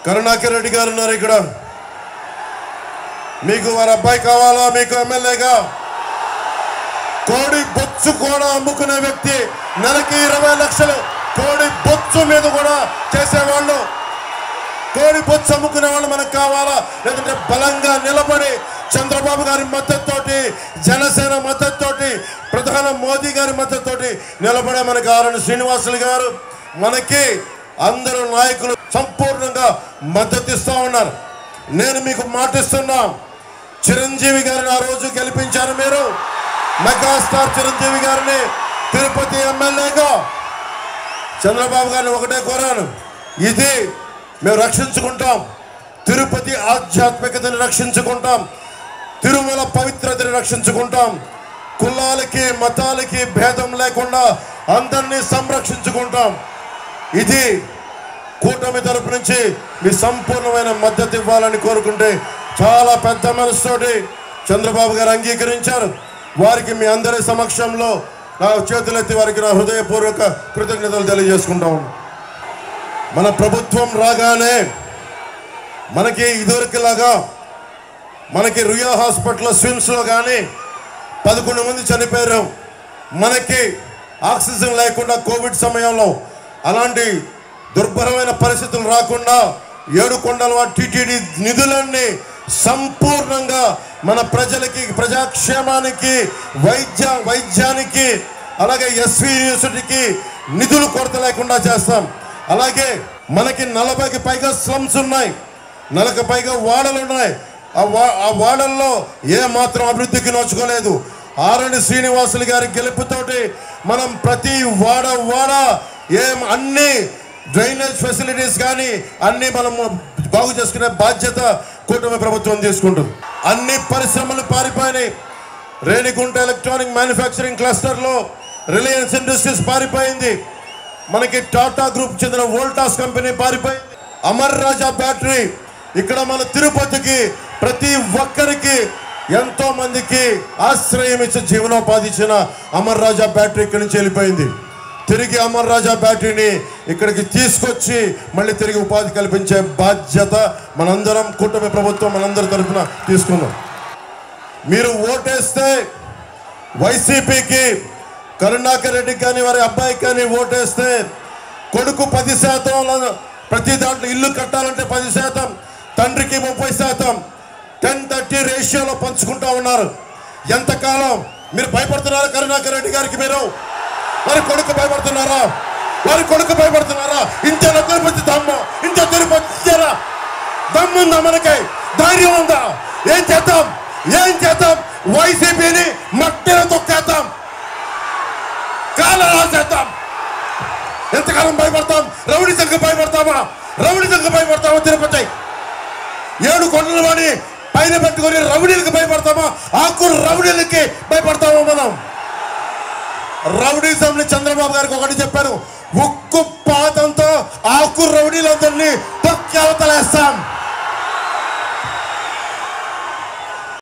కరుణాకర్ రెడ్డి గారు ఉన్నారు ఇక్కడ. మీకు వారి అబ్బాయి కావాలా? మీకు ఎమ్మెల్యేగా కోడి బొచ్చు కూడా అమ్ముకునే వ్యక్తి, నెలకి 20 లక్షలు కోడి బొచ్చు మీద కూడా చేసేవాళ్ళు, కోడి బొచ్చు అమ్ముకునే వాళ్ళు మనకు కావాలా? లేదంటే బలంగా నిలబడి చంద్రబాబు గారి మద్దతుతోటి, జనసేన మద్దతుతోటి, ప్రధాని మోదీ గారి మద్దతుతోటి నిలబడే మనకు కావాలని శ్రీనివాసులు గారు, మనకి అందరూ నాయకులు సంపూర్ణంగా మద్దతు ఇస్తా ఉన్నారు. నేను మీకు మాటిస్తున్నా, చిరంజీవి గారిని ఆ రోజు గెలిపించారు మీరు, మెగాస్టార్ చిరంజీవి గారిని తిరుపతి ఎమ్మెల్యేగా. చంద్రబాబు గారిని ఒకటే కోరాను, ఇది మేము రక్షించుకుంటాం, తిరుపతి ఆధ్యాత్మికతని రక్షించుకుంటాం, తిరుమల పవిత్రతని రక్షించుకుంటాం, కులాలకి మతాలకి భేదం లేకుండా అందరినీ సంరక్షించుకుంటాం. ఇది కూటమి తరపు నుంచి మీ సంపూర్ణమైన మద్దతు ఇవ్వాలని కోరుకుంటే చాలా పెద్ద మనసుతోటి చంద్రబాబు గారు అంగీకరించారు. వారికి మీ అందరి సమక్షంలో నా చేతులెత్తి వారికి నా హృదయపూర్వక కృతజ్ఞతలు తెలియజేసుకుంటా ఉన్నాను. మన ప్రభుత్వం రాగానే మనకి ఇదివరకులాగా మనకి రుయా హాస్పిటల్ స్విమ్స్లో కానీ 11 మంది చనిపోయారు. మనకి ఆక్సిజన్ లేకుండా కోవిడ్ సమయంలో అలాంటి దుర్భరమైన పరిస్థితులు రాకుండా 7 కొండల టీటీడీ నిధులన్నీ సంపూర్ణంగా మన ప్రజలకి, ప్రజాక్షేమానికి, వైద్యానికి, అలాగే ఎస్వి యూనివర్సిటీకి నిధులు కొరత లేకుండా చేస్తాం. అలాగే మనకి 40కి పైగా స్లమ్స్ ఉన్నాయి, 40కి పైగా వాడలు ఉన్నాయి. ఆ వాడల్లో ఏ మాత్రం అభివృద్ధికి నోచుకోలేదు. ఆరణి శ్రీనివాసులు గారి గెలుపుతోటి మనం ప్రతి వాడ అన్ని డ్రైనేజ్ ఫెసిలిటీస్ కానీ అన్ని మనం బాగు చేసుకునే బాధ్యత కూటమి ప్రభుత్వం తీసుకుంటుంది. అన్ని పరిశ్రమలు పారిపోయినాయి. రేణిగుంట ఎలక్ట్రానిక్ మ్యానుఫ్యాక్చరింగ్ క్లస్టర్లో రిలయన్స్ ఇండస్ట్రీస్ పారిపోయింది. మనకి టాటా గ్రూప్ చెందిన వోల్టాస్ కంపెనీ పారిపోయింది. అమర్ రాజా బ్యాటరీ ఇక్కడ మన తిరుపతికి ప్రతి ఒక్కరికి ఎంతో మందికి ఆశ్రయం ఇచ్చి జీవనోపాధి ఇచ్చిన అమర్ రాజా బ్యాటరీ ఇక్కడి నుంచి వెళ్ళిపోయింది. తిరిగి అమర్ రాజా బ్యాటరీని ఇక్కడికి తీసుకొచ్చి మళ్ళీ తిరిగి ఉపాధి కల్పించే బాధ్యత మనందరం, కూటమి ప్రభుత్వం మనందరి తరఫున తీసుకున్నాం. మీరు ఓటేస్తే వైసీపీకి, కరుణాకర్ రెడ్డికి కానీ వారి అబ్బాయికి కానీ ఓటేస్తే కొడుకు 10%, ప్రతి దాంట్లో ఇల్లు కట్టాలంటే 10%, తండ్రికి 30%, 10-30 రేషియోలో పంచుకుంటా ఉన్నారు. ఎంతకాలం మీరు భయపడుతున్నారా కరుణాకర్ రెడ్డి గారికి? మీరు వారి కొడుకు భయపడుతున్నారా? వారి కొడుకు భయపడుతున్నారా? ఇంతేనా తిరుపతి దమ్ము? ఇంత తిరుపతి దమ్ముందా? మనకి ధైర్యం ఉందా? ఏం చేద్దాం? వైసీపీని మట్టిలో తొక్కేద్దాం, కాల రాసేద్దాం. ఎంతకాలం భయపడతాం? రౌడీజంకి భయపడతామా? తిరుపతి 7 కొండల వాడి పైన పెట్టుకొని రౌడీలకు భయపడతామా? ఆకురు రౌడీలకి భయపడతామా? మనం రౌడీజంని చంద్రబాబు గారికి ఒకటి చెప్పాను, ఉక్కు పాతంతో ఆకురు రౌడీలందరినీ తొక్కి అవతలేస్తాం.